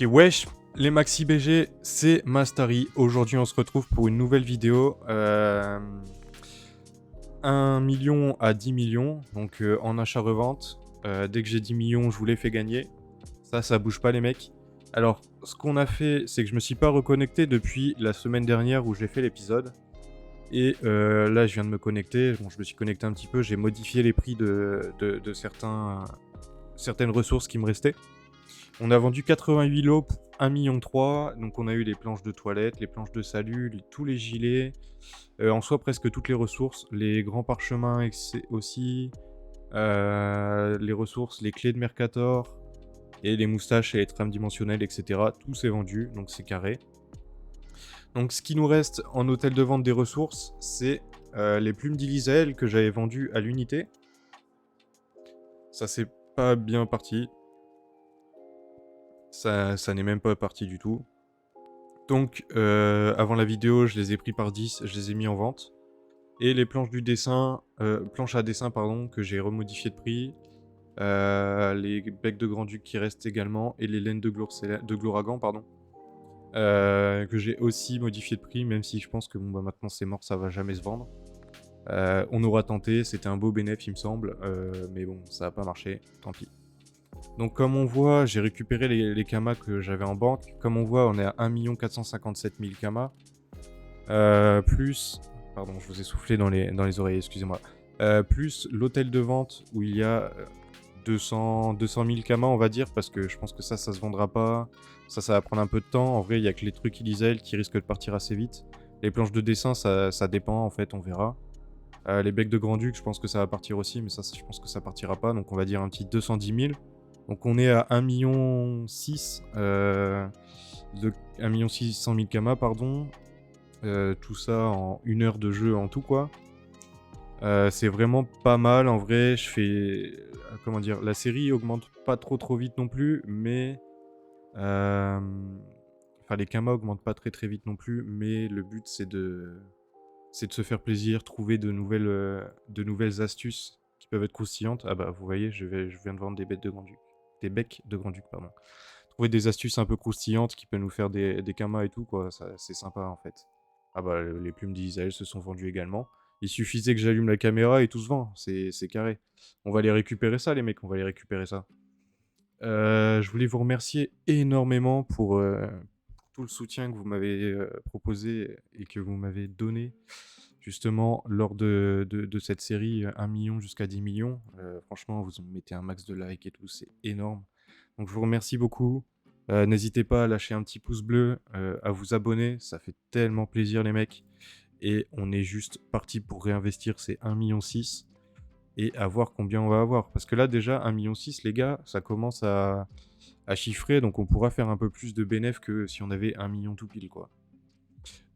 Ok, wesh, les Maxi BG, c'est Mastery. Aujourd'hui, on se retrouve pour une nouvelle vidéo. 1 million à 10 millions, donc en achat-revente. Dès que j'ai 10 millions, je vous les fais gagner. Ça bouge pas, les mecs. Alors, ce qu'on a fait, c'est que je me suis pas reconnecté depuis la semaine dernière où j'ai fait l'épisode. Et là, je viens de me connecter. Bon, je me suis connecté un petit peu. J'ai modifié les prix de certaines ressources qui me restaient. On a vendu 88 lots pour 1,3 million. Donc on a eu les planches de toilette, les planches de salut, tous les gilets. En soi, presque toutes les ressources. Les grands parchemins aussi. Les ressources, les clés de Mercator. Et les moustaches et les trames dimensionnelles, etc. Tout s'est vendu, donc c'est carré. Donc ce qui nous reste en hôtel de vente des ressources, c'est les plumes d'Ilisael que j'avais vendues à l'unité. Ça c'est pas bien parti. Ça n'est même pas parti du tout. Donc, avant la vidéo, je les ai pris par 10, je les ai mis en vente. Et les planches planches à dessin, pardon, que j'ai remodifié de prix. Les becs de Grand-Duc qui restent également. Et les laines de Gloragan, pardon. Que j'ai aussi modifié de prix, même si je pense que bon, bah, maintenant c'est mort, ça va jamais se vendre. On aura tenté, c'était un beau bénéfice, il me semble. Mais bon, ça n'a pas marché, tant pis. Donc comme on voit, j'ai récupéré les kamas que j'avais en banque. Comme on voit, on est à 1 457 000 kamas. Plus... Pardon, je vous ai soufflé dans les oreilles, excusez-moi. Plus l'hôtel de vente où il y a 200 000 kamas, on va dire, parce que je pense que ça se vendra pas. Ça va prendre un peu de temps. En vrai, il y a que les trucs Ilisael qui risquent de partir assez vite. Les planches de dessin, ça dépend, en fait, on verra. Les becs de Grand-Duc, je pense que ça va partir aussi, mais ça, je pense que ça partira pas. Donc on va dire un petit 210 000. Donc on est à 1,6 million, de 1 600 000 kamas, pardon. Tout ça en 1 heure de jeu en tout, quoi. C'est vraiment pas mal, en vrai. Je fais... comment dire, la série augmente pas trop vite non plus, mais... Enfin, les kamas augmentent pas très vite non plus, mais le but, c'est de se faire plaisir, trouver de nouvelles astuces qui peuvent être croustillantes. Ah bah, vous voyez, je viens de vendre des becs de Grand-Duc. Des becs de Grand-Duc, pardon. Trouver des astuces un peu croustillantes qui peuvent nous faire des kamas et tout, quoi. C'est sympa, en fait. Ah bah, les plumes d'Isaël se sont vendues également. Il suffisait que j'allume la caméra et tout se vend. C'est carré. On va les récupérer ça, les mecs. On va les récupérer ça. Je voulais vous remercier énormément pour tout le soutien que vous m'avez proposé et que vous m'avez donné justement lors de cette série 1 million jusqu'à 10 millions. Franchement, vous mettez un max de likes et tout, c'est énorme. Donc je vous remercie beaucoup. N'hésitez pas à lâcher un petit pouce bleu, à vous abonner, ça fait tellement plaisir les mecs. Et on est juste parti pour réinvestir ces 1,6 million et à voir combien on va avoir. Parce que là déjà 1,6 million les gars, ça commence à chiffrer, donc on pourra faire un peu plus de bénéf que si on avait 1 million tout pile, quoi.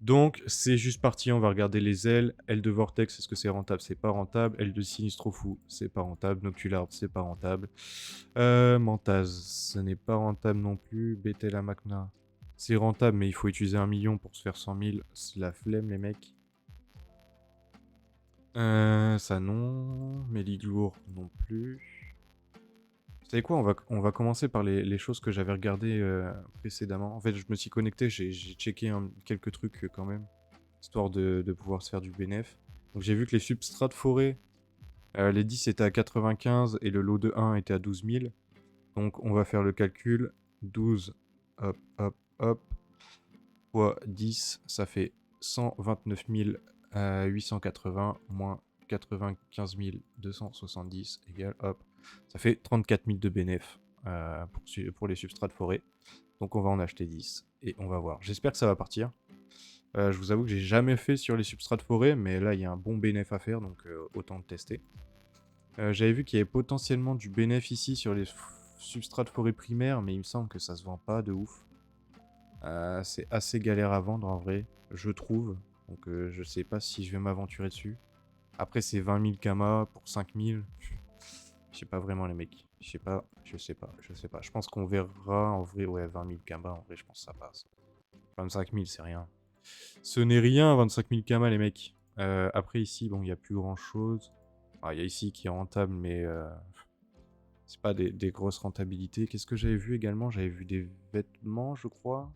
Donc c'est juste parti, on va regarder les ailes. Aile de Vortex, est-ce que c'est rentable? C'est pas rentable. Aile de Sinistro Fou, c'est pas rentable. Noctulard, c'est pas rentable. Mantaz, ce n'est pas rentable non plus. Bethela Macna, c'est rentable, mais il faut utiliser 1 million pour se faire 100 000. C'est la flemme, les mecs. Ça non. Méliglour non plus. Vous savez quoi, on va commencer par les choses que j'avais regardées précédemment. En fait, je me suis connecté, j'ai checké quelques trucs quand même, histoire de pouvoir se faire du bénéf. Donc j'ai vu que les substrats de forêt, les 10 étaient à 95 et le lot de 1 était à 12 000. Donc on va faire le calcul. 12, hop, hop, hop, fois 10, ça fait 129 880 moins 95 270 égale, hop, ça fait 34 000 de bénéf pour les substrats de forêt. Donc on va en acheter 10 et on va voir. J'espère que ça va partir. Je vous avoue que j'ai jamais fait sur les substrats de forêt, mais là il y a un bon bénéf à faire, donc autant le tester. J'avais vu qu'il y avait potentiellement du bénéf ici sur les substrats de forêt primaires, mais il me semble que ça se vend pas de ouf. C'est assez galère à vendre en vrai, je trouve. Donc je sais pas si je vais m'aventurer dessus. Après c'est 20 000 kamas pour 5 000. Je sais pas vraiment les mecs. Je sais pas. Je pense qu'on verra en vrai. Ouais, 20 000 kamas en vrai je pense que ça passe. 25 000 c'est rien. Ce n'est rien 25 000 kamas les mecs. Après ici bon il n'y a plus grand chose. Il y a ici qui est rentable mais C'est pas des grosses rentabilités. Qu'est-ce que j'avais vu également? J'avais vu des vêtements, je crois.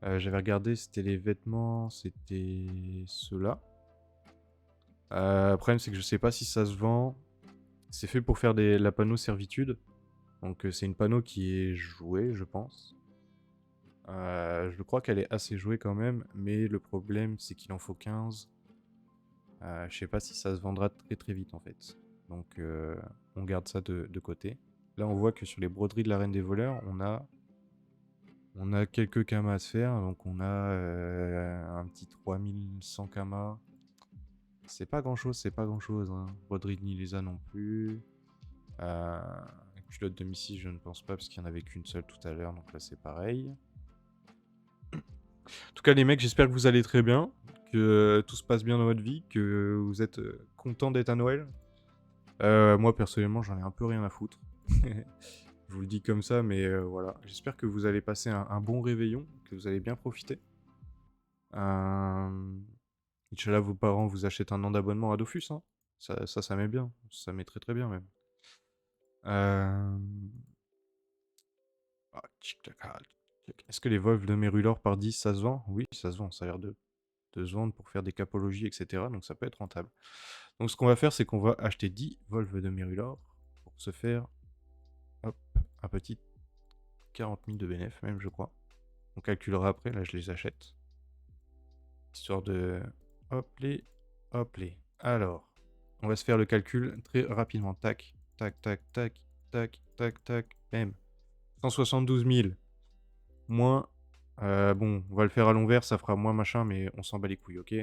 J'avais regardé, c'était les vêtements, c'était ceux-là. Le problème, c'est que je sais pas si ça se vend. C'est fait pour faire la panneau servitude. Donc c'est une panneau qui est jouée, je pense. Je crois qu'elle est assez jouée quand même, mais le problème, c'est qu'il en faut 15. Je sais pas si ça se vendra très très vite en fait. Donc on garde ça de côté. Là, on voit que sur les broderies de la Reine des Voleurs, on a quelques kamas à se faire. Donc on a un petit 3100 kamas. C'est pas grand chose, c'est pas grand chose. Hein. Broderie de Nilesa non plus. Culotte de Missy, je ne pense pas, parce qu'il n'y en avait qu'une seule tout à l'heure. Donc là, c'est pareil. En tout cas, les mecs, j'espère que vous allez très bien. Que tout se passe bien dans votre vie. Que vous êtes contents d'être à Noël. Moi, personnellement, j'en ai un peu rien à foutre. Je vous le dis comme ça, mais voilà. J'espère que vous allez passer un bon réveillon, que vous allez bien profiter. Inch'Allah, vos parents vous achètent un an d'abonnement à Dofus. Hein. Ça met bien. Ça met très très bien même. Est-ce que les Volves de Mérulor par 10, ça se vend? Oui, ça se vend. Ça a l'air de se vendre pour faire des capologies, etc. Donc ça peut être rentable. Donc ce qu'on va faire, c'est qu'on va acheter 10 Volves de Mérulor pour se faire hop, un petit 40 000 de bénéf, même, je crois. On calculera après. Là, je les achète. Histoire de... Hop les, hop les. Alors, on va se faire le calcul très rapidement. Tac, tac, tac, tac, tac, tac, tac, bam. 172 000. Moins... bon, on va le faire à l'envers, ça fera moins machin, mais on s'en bat les couilles, ok?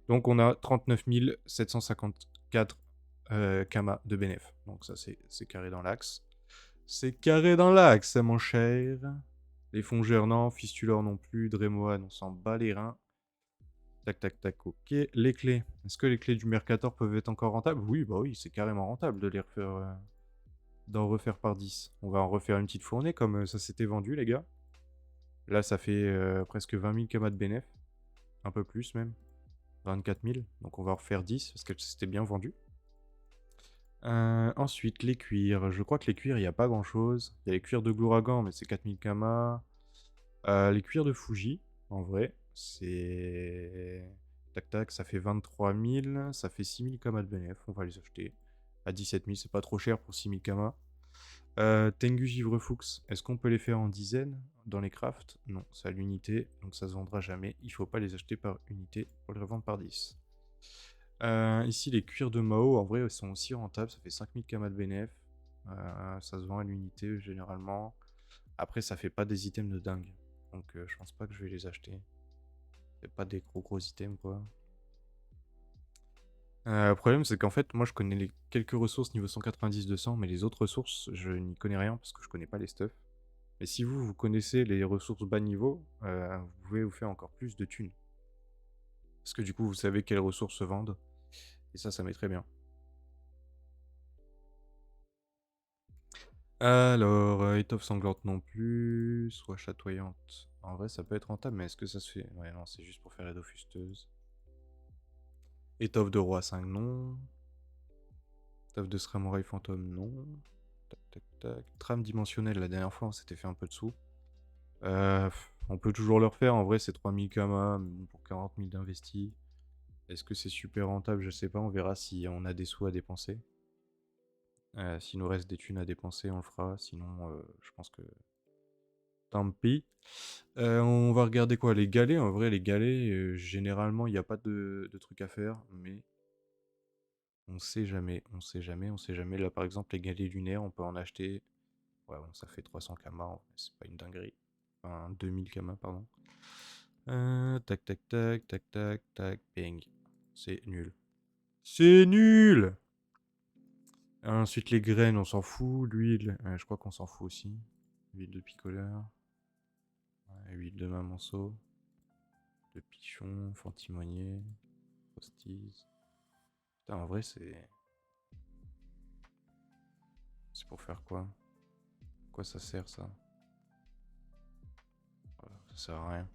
Donc on a 39 754 kamas de bénéf. Donc ça, c'est carré dans l'axe. C'est carré dans l'axe, mon cher. Les fongeurs, non. Fistulor non plus. Dremoan, on s'en bat les reins. Tac, tac, tac, ok. Les clés. Est-ce que les clés du Mercator peuvent être encore rentables? Oui, bah oui, c'est carrément rentable de les refaire... d'en refaire par 10. On va en refaire une petite fournée comme ça s'était vendu, les gars. Là, ça fait presque 20 000 kamas de bénéf. Un peu plus même. 24 000. Donc on va en refaire 10 parce que c'était bien vendu. Ensuite, les cuirs. Je crois que les cuirs, il n'y a pas grand chose. Il y a les cuirs de Glouragan, mais c'est 4000 kamas. Les cuirs de Fuji, en vrai, c'est... Tac tac, ça fait 23 000. Ça fait 6000 kamas de bénéf. On va les acheter à 17 000. C'est pas trop cher pour 6000 kamas. Tengu Givre Fuchs, est-ce qu'on peut les faire en dizaines dans les crafts? Non, c'est à l'unité, donc ça se vendra jamais. Il faut pas les acheter par unité pour les revendre par 10. Ici, les cuirs de Mao, en vrai, ils sont aussi rentables. Ça fait 5000 kamas de bénéf. Ça se vend à l'unité généralement. Après, ça fait pas des items de dingue. Donc, je pense pas que je vais les acheter. C'est pas des gros items, quoi. Le problème, c'est qu'en fait, moi, je connais les quelques ressources niveau 190-200, mais les autres ressources, je n'y connais rien parce que je connais pas les stuffs. Mais si vous connaissez les ressources bas niveau, vous pouvez vous faire encore plus de thunes. Parce que du coup, vous savez quelles ressources se vendent. Et ça m'est très bien. Alors, étoffe sanglante non plus, soit chatoyante. En vrai, ça peut être rentable, mais est-ce que ça se fait? Ouais, non, c'est juste pour faire étoffe fusteuse. Étoffe de roi 5, non. Étoffe de samouraï fantôme, non. Tac, tac, tac. Trame dimensionnelle, la dernière fois, on s'était fait un peu de sous. On peut toujours le refaire, en vrai, c'est 3000 kamas, mais bon, pour 40 000 d'investis. Est-ce que c'est super rentable? Je sais pas, on verra si on a des sous à dépenser. S'il nous reste des thunes à dépenser, on le fera. Sinon, je pense que... Tant pis. On va regarder quoi? Les galets. En vrai, les galets, généralement, il n'y a pas de trucs à faire. Mais on sait jamais. On sait jamais. On sait jamais. Là, par exemple, les galets lunaires, on peut en acheter. Ouais, bon, ça fait 300 kamas. C'est pas une dinguerie. Enfin, 2000 kamas, pardon. Tac, tac, tac, tac, tac, tac, bang. C'est nul. C'est nul! Ensuite, les graines, on s'en fout. L'huile, je crois qu'on s'en fout aussi. Huile de picoleur. Huile de mamanceau. De pichon, fantimonier. Frosties. Putain, en vrai, c'est... C'est pour faire quoi? Quoi ça sert, ça? Voilà, ça sert à rien.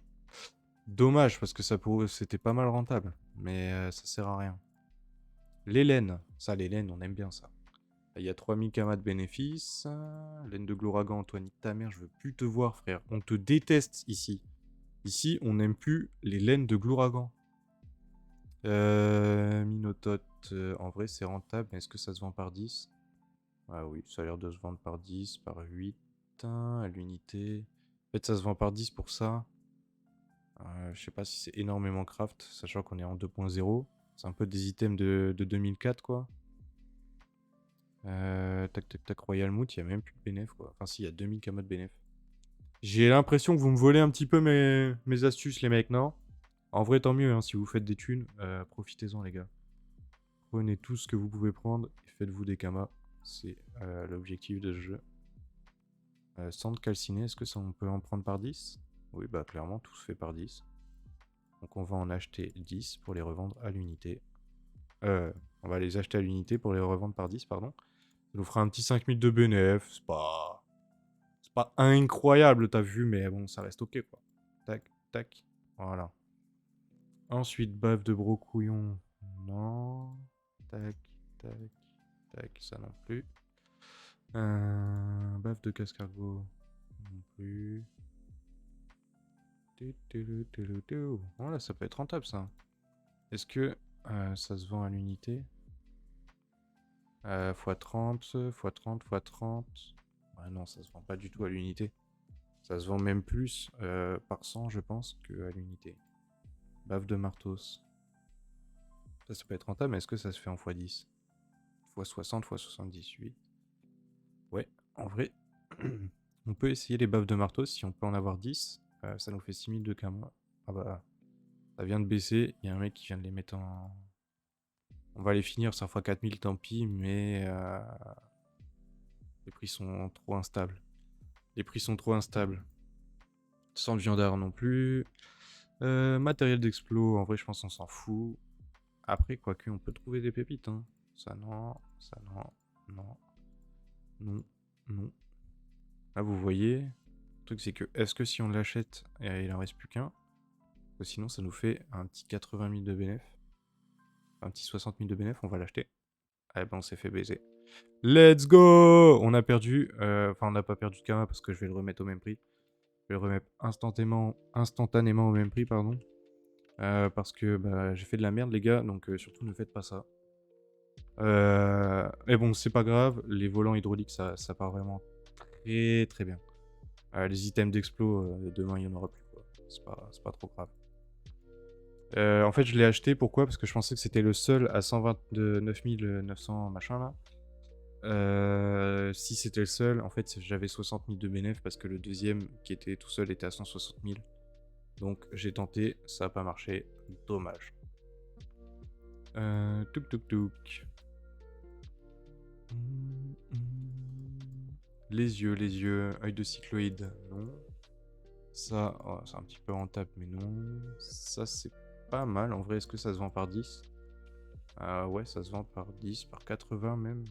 Dommage, parce que c'était pas mal rentable. Mais ça sert à rien. Les laines. Ça, les laines, on aime bien ça. Il y a 3000 kamas de bénéfices. Laine de Gloragan, toi, nique ta mère, je veux plus te voir, frère. On te déteste ici. Ici, on n'aime plus les laines de Gloragan. Minotote, en vrai, c'est rentable, mais est-ce que ça se vend par 10? Ah oui, ça a l'air de se vendre par 10, par 8, à l'unité. En fait, ça se vend par 10 pour ça. Je sais pas si c'est énormément craft, sachant qu'on est en 2.0. C'est un peu des items de 2004, quoi. Tac, tac, tac, Royal Moot, il n'y a même plus de bénéf, quoi. Enfin, si, il y a 2000 kamas de bénéf. J'ai l'impression que vous me volez un petit peu mes astuces, les mecs, non? En vrai, tant mieux, hein, si vous faites des thunes, profitez-en, les gars. Prenez tout ce que vous pouvez prendre et faites-vous des kamas. C'est l'objectif de ce jeu. Cendre calcinée, est-ce que ça on peut en prendre par 10? Oui, bah clairement, tout se fait par 10. Donc on va en acheter 10 pour les revendre à l'unité. On va les acheter à l'unité pour les revendre par 10, pardon. Ça nous fera un petit 5000 de bénéf. C'est pas incroyable, t'as vu, mais bon, ça reste ok, quoi. Tac, tac. Voilà. Ensuite, bave de brocouillon. Non. Tac, tac, tac. Ça non plus. Bave de cascargot. Non plus. Voilà, ça peut être rentable, ça. Est-ce que ça se vend à l'unité? x30, x30, x30. Ouais, non, ça se vend pas du tout à l'unité. Ça se vend même plus par 100, je pense, qu'à l'unité. Bave de martos. Ça peut être rentable, mais est-ce que ça se fait en x10? x60, x78. Ouais, en vrai, on peut essayer les baves de martos. Si on peut en avoir 10, ça nous fait 6000 de kama. Ah bah, ça vient de baisser. Il y a un mec qui vient de les mettre en... On va les finir, ça fera 4000, tant pis, mais les prix sont trop instables. Les prix sont trop instables. Sans le viandard non plus. Matériel d'explo, en vrai, je pense qu'on s'en fout. Après, quoique, on peut trouver des pépites. Hein. Ça, non. Ça, non. Non. Non. Non. Là, vous voyez. Le truc, c'est que, est-ce que si on l'achète, il en reste plus qu'un? Sinon, ça nous fait un petit 80 000 de bénéf. Un petit 60 000 de bénéf, on va l'acheter. Ah ben, on s'est fait baiser. Let's go! On a perdu. Enfin, on n'a pas perdu de karma parce que je vais le remettre au même prix. Je vais le remettre instantanément au même prix, pardon. Parce que bah, j'ai fait de la merde, les gars, donc surtout ne faites pas ça. Mais bon, c'est pas grave. Les volants hydrauliques, ça part vraiment très très bien. Les items d'explo, demain, il y en aura plus, quoi. C'est pas trop grave. En fait, je l'ai acheté, pourquoi? Parce que je pensais que c'était le seul à 129 900 machin là. Si c'était le seul, en fait, j'avais 60 000 de bénéf parce que le deuxième qui était tout seul était à 160 000. Donc j'ai tenté, ça n'a pas marché, dommage. Touk touk touk. Les yeux, œil de cycloïde, non. Ça, oh, c'est un petit peu rentable, mais non. Ça, c'est pas mal. En vrai, est-ce que ça se vend par 10? Ouais, ça se vend par 10, par 80 même.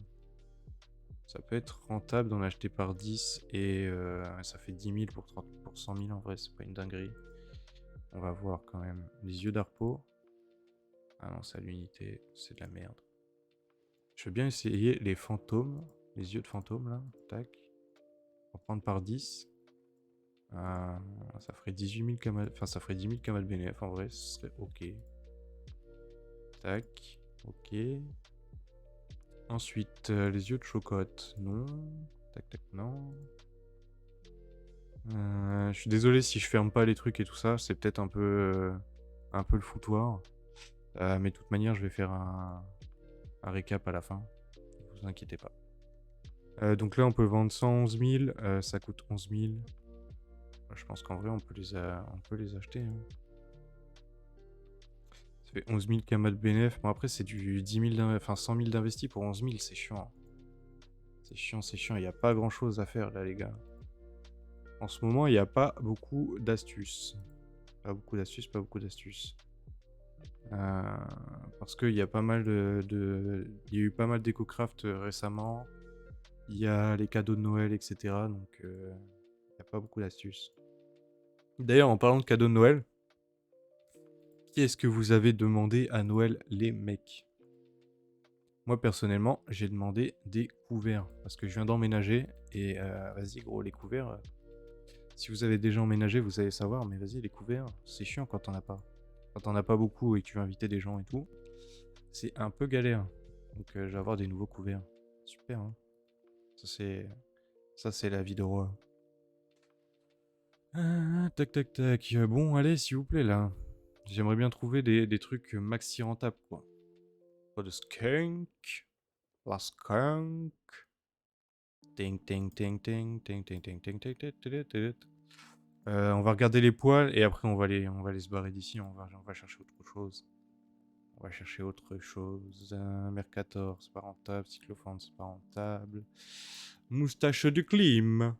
Ça peut être rentable d'en acheter par 10 et ça fait 10 000 pour 100 000 en vrai, c'est pas une dinguerie. On va voir quand même. Les yeux d'Arpo. Ah non, c'est à l'unité, c'est de la merde. Je veux bien essayer les fantômes, les yeux de fantôme là. Tac. On va prendre par 10. Ça ferait 18 000 kamal... Enfin, ça ferait 10 000 kamal bénéf en vrai, ce serait ok. Tac. Ok. Ensuite, les yeux de chocotte. Non. Tac, tac, non. Je suis désolé si je ferme pas les trucs et tout ça. C'est peut-être un peu le foutoir. Mais de toute manière, je vais faire un récap à la fin. Ne vous inquiétez pas. Donc là, on peut vendre 111 000. Ça coûte 11 000. Je pense qu'en vrai, on peut les acheter. Hein. Ça fait 11 000 kamas de bénéf. Bon, après, c'est du 10 000 enfin 100 000 d'investi pour 11 000. C'est chiant. C'est chiant, c'est chiant. Il n'y a pas grand-chose à faire, là, les gars. En ce moment, il n'y a pas beaucoup d'astuces. Pas beaucoup d'astuces, pas beaucoup d'astuces. Parce qu'il y a pas mal il y a eu pas mal d'EcoCraft récemment. Il y a les cadeaux de Noël, etc. Donc, il n'y a pas beaucoup d'astuces. D'ailleurs, en parlant de cadeaux de Noël, qui est-ce que vous avez demandé à Noël, les mecs? Moi, personnellement, j'ai demandé des couverts. Parce que je viens d'emménager. Et vas-y, gros, les couverts. Si vous avez déjà emménagé, vous allez savoir. Mais vas-y, les couverts, c'est chiant quand t'en as pas. Quand t'en as pas beaucoup et que tu veux inviter des gens et tout, c'est un peu galère. Donc, je vais avoir des nouveaux couverts. Super, hein. Ça, c'est... Ça, c'est la vie de roi. Tac, tac, tac. Bon, allez, s'il vous plaît, là. J'aimerais bien trouver des trucs maxi rentables, quoi. Pas de skunk. La skunk. Ting, ting, ting, ting, ting, ting, ting, ting, ting, ting, ting, ting. On va regarder les poils et après on va aller se barrer d'ici. On va chercher autre chose. On va chercher autre chose. Mercator, c'est pas rentable. Cyclophone, c'est pas rentable. Moustache de clim.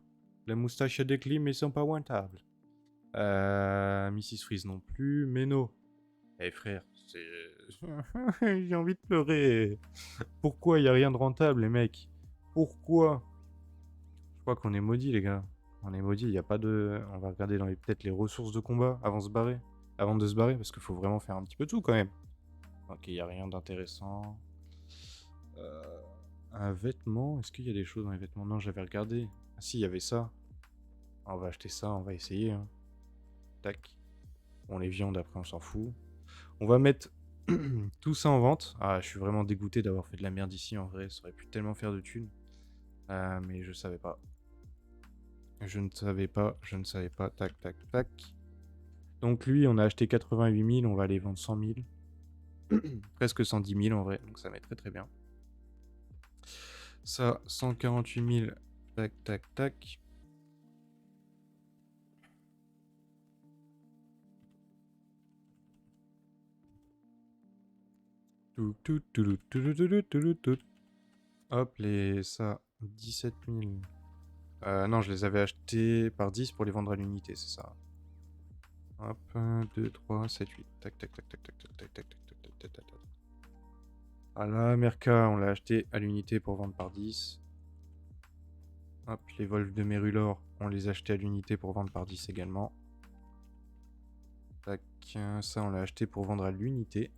Les moustaches de clim, ils sont pas rentables. Mrs. Freeze non plus. Meno. Eh frère, c'est... J'ai envie de pleurer. Pourquoi il y a rien de rentable, les mecs? Pourquoi? Je crois qu'on est maudits, les gars. On est maudits, il n'y a pas de... On va regarder dans peut-être les ressources de combat avant de se barrer. Avant de se barrer, parce qu'il faut vraiment faire un petit peu tout, quand même. Ok, il n'y a rien d'intéressant. Un vêtement. Est-ce qu'il y a des choses dans les vêtements? Non, j'avais regardé. Ah si, il y avait ça. On va acheter ça, on va essayer. Hein. Tac. Bon, les viandes, après, on s'en fout. On va mettre tout ça en vente. Ah, je suis vraiment dégoûté d'avoir fait de la merde ici, en vrai. Ça aurait pu tellement faire de thunes. Mais je savais pas. Je ne savais pas, je ne savais pas. Tac, tac, tac. Donc lui, on a acheté 88 000, on va aller vendre 100 000. Presque 110 000 en vrai, donc ça met très très bien. Ça, 148 000. Tac, tac, tac. Hop, ça, 17 000. Non, je les avais achetés par 10 pour les vendre à l'unité, c'est ça. Hop, 1, 2, 3, 7, 8. Tac, tac, tac, tac, tac, tac, tac, tac, tac, tac, tac, tac, tac. Voilà, Merca, on l'a acheté à l'unité pour vendre par 10. Hop, les Wolves de Mérulor, on les a achetés à l'unité pour vendre par 10 également. Tac, ça on l'a acheté pour vendre à l'unité.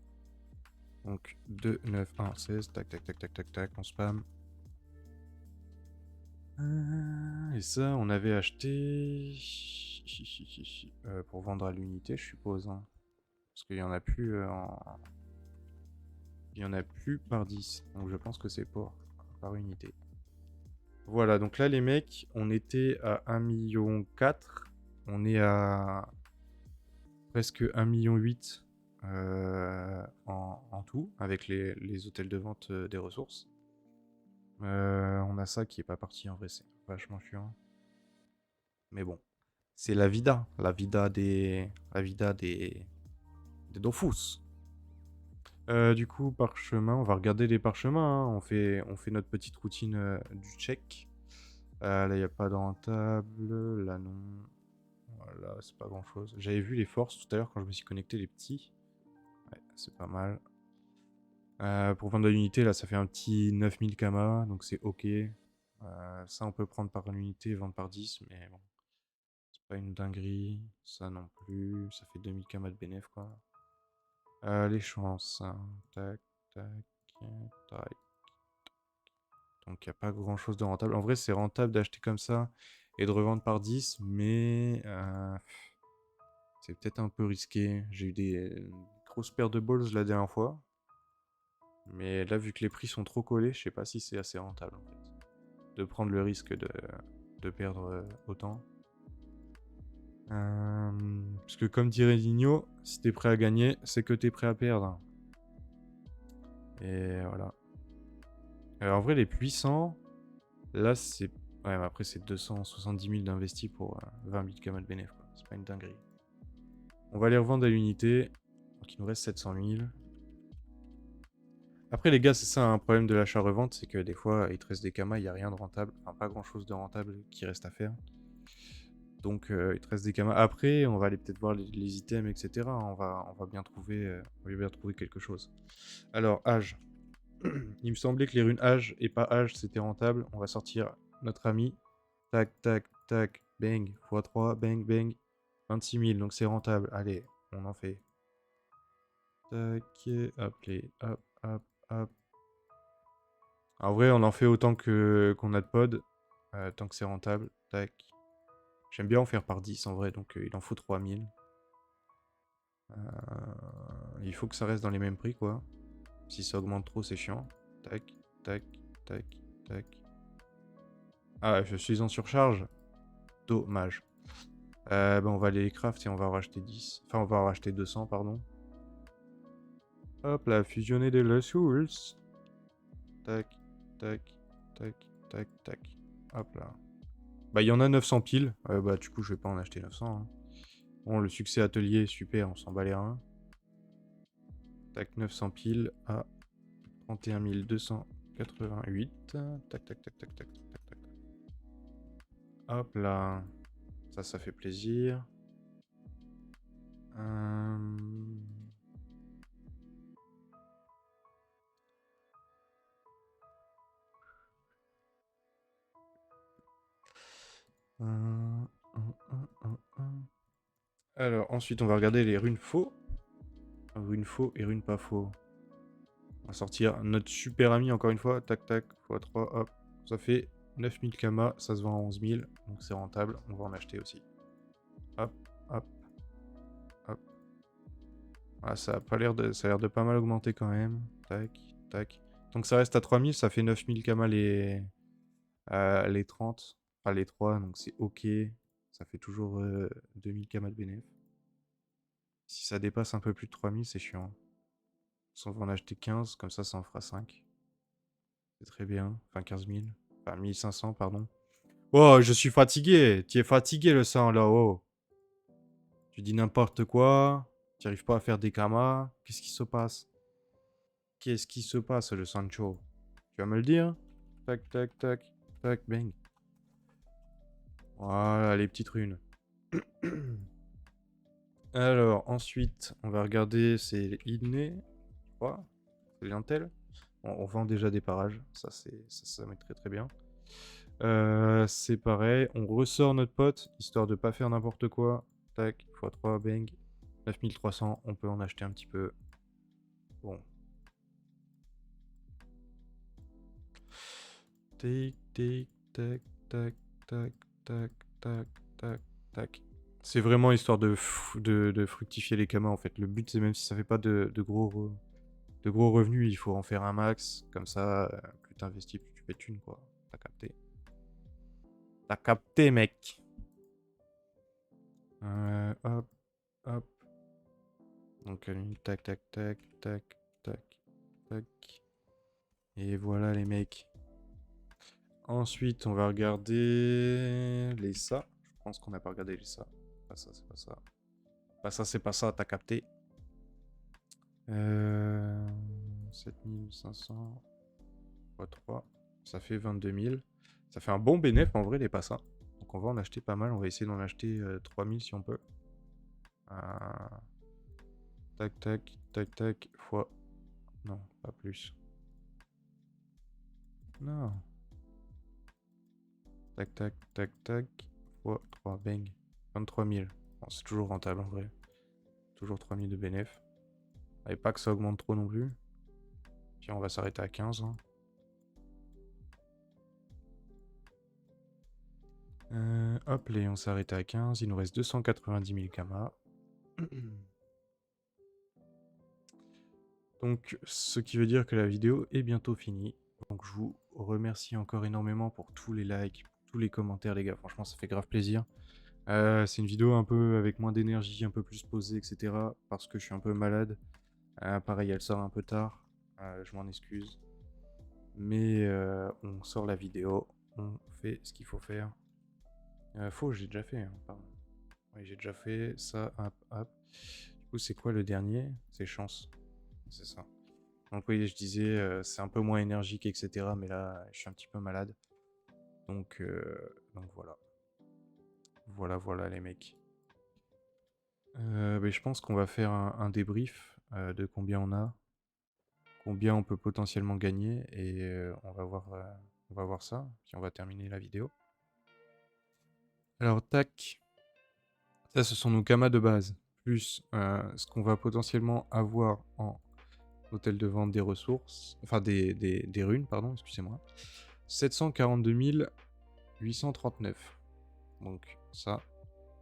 Donc 2, 9, 1, 16. Tac, tac, tac, tac, tac, tac, on spam. Et ça, on avait acheté pour vendre à l'unité, je suppose. Hein. Parce qu'il y en a plus il y en a plus par 10. Donc je pense que c'est par unité. Voilà, donc là les mecs, on était à 1,4 million. On est à presque 1,8 million en tout, avec les hôtels de vente des ressources. On a ça qui est pas parti en vrai, c'est vachement chiant. Mais bon, c'est la vida des dofus. Du coup, parchemin, on va regarder les parchemins. Hein. On fait notre petite routine du check. Là, il n'y a pas de rentable. Là, non. Voilà, c'est pas grand chose. J'avais vu les forces tout à l'heure quand je me suis connecté, les petits. Ouais, c'est pas mal. Pour vendre de l'unité, là, ça fait un petit 9000 kama, donc c'est ok. Ça, on peut prendre par unité et vendre par 10, mais bon. C'est pas une dinguerie. Ça non plus. Ça fait 2000 kama de bénéf, quoi. Les chances. Hein. Tac, tac, tac. Donc, il n'y a pas grand chose de rentable. En vrai, c'est rentable d'acheter comme ça et de revendre par 10, mais c'est peut-être un peu risqué. J'ai eu des grosses paires de balls la dernière fois. Mais là, vu que les prix sont trop collés, je sais pas si c'est assez rentable en fait. De prendre le risque de perdre autant. Parce que comme dirait Digno, si t'es prêt à gagner, c'est que t'es prêt à perdre. Et voilà. Alors, en vrai, les puissants, là c'est... Ouais, mais après c'est 270 000 d'investi pour 20 000 km bénéf. C'est pas une dinguerie. On va les revendre à l'unité. Donc il nous reste 700 000. Après les gars, c'est ça un problème de l'achat-revente, c'est que des fois il te reste des kamas, il n'y a rien de rentable. Enfin pas grand chose de rentable qui reste à faire. Donc il te reste des kamas. Après on va aller peut-être voir les items, etc. On va bien trouver, quelque chose. Alors âge. Il me semblait que les runes âge et pas âge c'était rentable. On va sortir notre ami. Tac, tac, tac, bang, x3, bang, bang. 26 000, donc c'est rentable. Allez, on en fait. Tac, hop, hop, hop, hop. En vrai, on en fait autant que qu'on a de pod, tant que c'est rentable. Tac. J'aime bien en faire par 10 en vrai, donc il en faut 3000. Il faut que ça reste dans les mêmes prix, quoi. Si ça augmente trop, c'est chiant. Tac, tac, tac, tac. Ah, je suis en surcharge. Dommage. Ben, on va aller les craft et on va en racheter 10. Enfin, on va en racheter 200, pardon. Hop là, fusionner des ressources. Tac, tac, tac, tac, tac. Hop là. Bah, il y en a 900 piles. Bah, du coup, je vais pas en acheter 900. Hein. Bon, le succès atelier, super, on s'en bat les reins. Tac, 900 piles à 31 288. Tac, tac, tac, tac, tac, tac, tac, tac. Hop là. Ça fait plaisir. Alors, ensuite, on va regarder les runes faux. Runes faux et runes pas faux. On va sortir notre super ami, encore une fois. Tac, tac, x3, hop. Ça fait 9000 kama, ça se vend à 11 000. Donc c'est rentable, on va en acheter aussi. Hop, hop, hop. Ah, ça a l'air de pas mal augmenter quand même. Tac, tac. Donc ça reste à 3000, ça fait 9000 kama les 30. Enfin, les 3, donc c'est ok. Ça fait toujours 2000 kama de bénéf. Si ça dépasse un peu plus de 3000, c'est chiant. Si on va en acheter 15, comme ça en fera 5. C'est très bien. Enfin, 15 000. Enfin, 1500, pardon. Oh, je suis fatigué. Tu es fatigué, le sang, là, oh. Tu dis n'importe quoi. Tu n'arrives pas à faire des kamas. Qu'est-ce qui se passe? Qu'est-ce qui se passe, le Sancho? Tu vas me le dire? Tac, tac, tac. Tac, bang. Voilà, les petites runes. Alors, ensuite, on va regarder, c'est Inné, je crois. C'est Lientel. On vend déjà des parages. Ça met très très bien. C'est pareil. On ressort notre pote, histoire de pas faire n'importe quoi. Tac, x3, bang. 9300, on peut en acheter un petit peu. Bon. Tic, tic, tac, tac, tac, tac, tac, tac, tac. C'est vraiment histoire de fructifier les kamas en fait. Le but c'est même si ça fait pas de gros revenus, il faut en faire un max. Comme ça, plus t'investis, plus tu fais de thunes quoi. T'as capté. T'as capté mec. Hop, hop. Donc tac, tac, tac, tac, tac, tac. Et voilà les mecs. Ensuite, on va regarder les ça. Je pense qu'on n'a pas regardé les ça. Pas ça, c'est pas ça. Pas ça, c'est pas ça, t'as capté. 7500 x 3. Ça fait 22 000. Ça fait un bon bénéf en vrai, les pas ça. Donc on va en acheter pas mal. On va essayer d'en acheter 3000 si on peut. Tac, tac, tac, tac. Fois. Non, pas plus. Non. Tac, tac, tac, tac. Fois 3, bang. 23 000. Bon, c'est toujours rentable en vrai. Toujours 3000 de bénéf. Et pas que ça augmente trop non plus. Puis on va s'arrêter à 15. Hein. Hop, et on s'arrête à 15. Il nous reste 290 000 kamas. Donc, ce qui veut dire que la vidéo est bientôt finie. Donc, je vous remercie encore énormément pour tous les likes, tous les commentaires, les gars. Franchement, ça fait grave plaisir. C'est une vidéo un peu avec moins d'énergie, un peu plus posée, etc. Parce que je suis un peu malade. Pareil, elle sort un peu tard. Je m'en excuse. Mais on sort la vidéo. On fait ce qu'il faut faire. Faux, j'ai déjà fait. Hein, pardon. Oui, j'ai déjà fait ça. Hop, hop. Du coup, c'est quoi le dernier? C'est chance. C'est ça. Donc oui, je disais, c'est un peu moins énergique, etc. Mais là, je suis un petit peu malade. Donc voilà. Voilà les mecs. Mais je pense qu'on va faire un débrief de combien on a, combien on peut potentiellement gagner, et on va voir ça, puis on va terminer la vidéo. Alors tac, ça ce sont nos kamas de base, plus ce qu'on va potentiellement avoir en Hôtel de vente des ressources. Enfin, des runes, pardon, excusez-moi. 742 839. Donc, ça,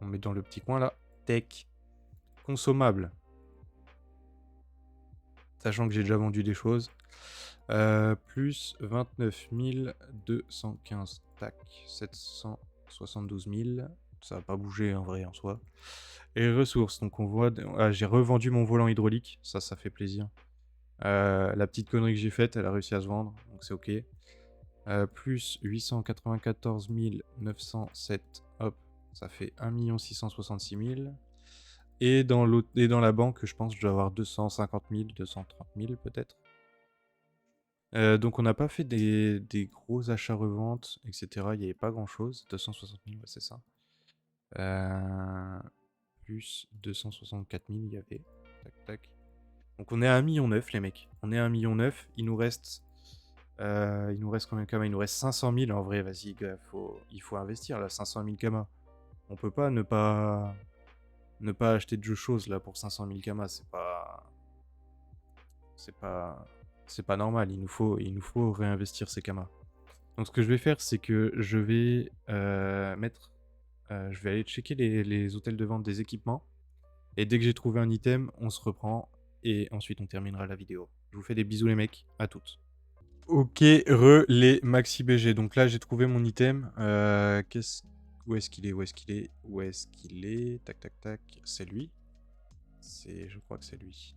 on met dans le petit coin là. Tech. Consommable. Sachant que j'ai déjà vendu des choses. Plus 29 215. Tac. 772 000. Ça va pas bouger en vrai en soi. Et ressources. Donc on voit. Ah, j'ai revendu mon volant hydraulique. Ça fait plaisir. La petite connerie que j'ai faite, elle a réussi à se vendre. Donc c'est ok. Plus 894 907. Hop. Ça fait 1 666 000. Et dans la banque, je pense que je dois avoir 250 000, 230 000 peut-être. Donc on n'a pas fait des gros achats-reventes, etc. Il n'y avait pas grand-chose. 260 000, ouais, c'est ça. Plus 264 000, il y avait. Tac, tac. Donc on est à 1,9 million, les mecs. On est à 1,9 million. Il nous reste combien de kamas? Il nous reste 500 000 en vrai. Vas-y, gars, il faut investir là, 500 000 kamas. On peut pas ne pas acheter de choses là pour 500 000 kamas. C'est pas normal. Il nous faut réinvestir ces kamas. Donc ce que je vais faire, c'est que je vais je vais aller checker les hôtels de vente des équipements. Et dès que j'ai trouvé un item, on se reprend. Et ensuite, on terminera la vidéo. Je vous fais des bisous les mecs. À toutes. Ok, les Maxi BG. Donc là, j'ai trouvé mon item. Où est-ce qu'il est? Où est-ce qu'il est? Où est-ce qu'il est? Tac, tac, tac. C'est lui. Je crois que c'est lui.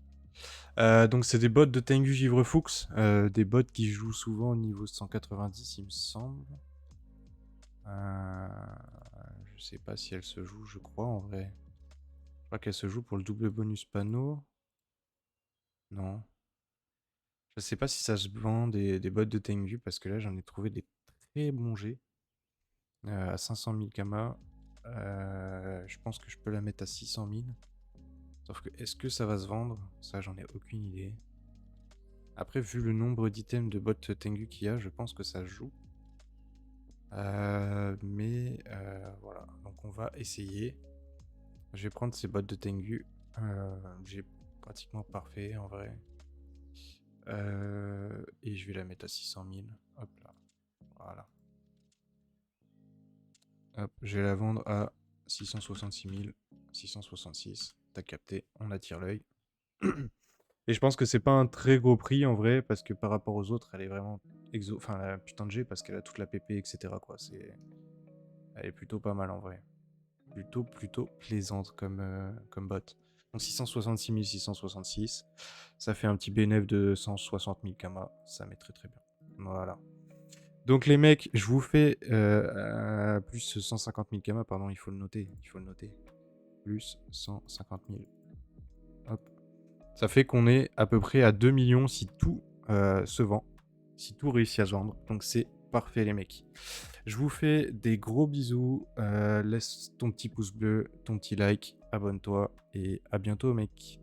Donc c'est des bots de Tengu Givre Fuchs. Des bots qui jouent souvent au niveau 190, il me semble. Je sais pas si elle se joue, je crois en vrai. Je crois qu'elle se joue pour le double bonus panneau. Non. Je sais pas si ça se vend des bots de Tengu parce que là j'en ai trouvé des très bons jets. À 500 000 kamas. Je pense que je peux la mettre à 600 000. Sauf que est-ce que ça va se vendre? Ça j'en ai aucune idée. Après vu le nombre d'items de bots Tengu qu'il y a, je pense que ça se joue. Mais voilà, donc on va essayer. Je vais prendre ces bottes de Tengu. J'ai pratiquement parfait en vrai. Et je vais la mettre à 600 000. Hop là. Voilà. Hop, je vais la vendre à 666 000. 666. T'as capté, on attire l'œil. Et je pense que c'est pas un très gros prix en vrai, parce que par rapport aux autres, elle est vraiment enfin la putain de G, parce qu'elle a toute la PP, etc. quoi. Elle est plutôt pas mal en vrai. Plutôt plaisante comme bot. Donc 666 666. Ça fait un petit bénéf de 160 000 kamas. Ça met très très bien. Voilà. Donc les mecs, je vous fais plus 150 000 kamas, pardon, il faut le noter. Plus 150 000. Hop. Ça fait qu'on est à peu près à 2 millions si tout se vend. Si tout réussit à se vendre. Donc c'est parfait les mecs. Je vous fais des gros bisous. Laisse ton petit pouce bleu, ton petit like, abonne-toi et à bientôt mec.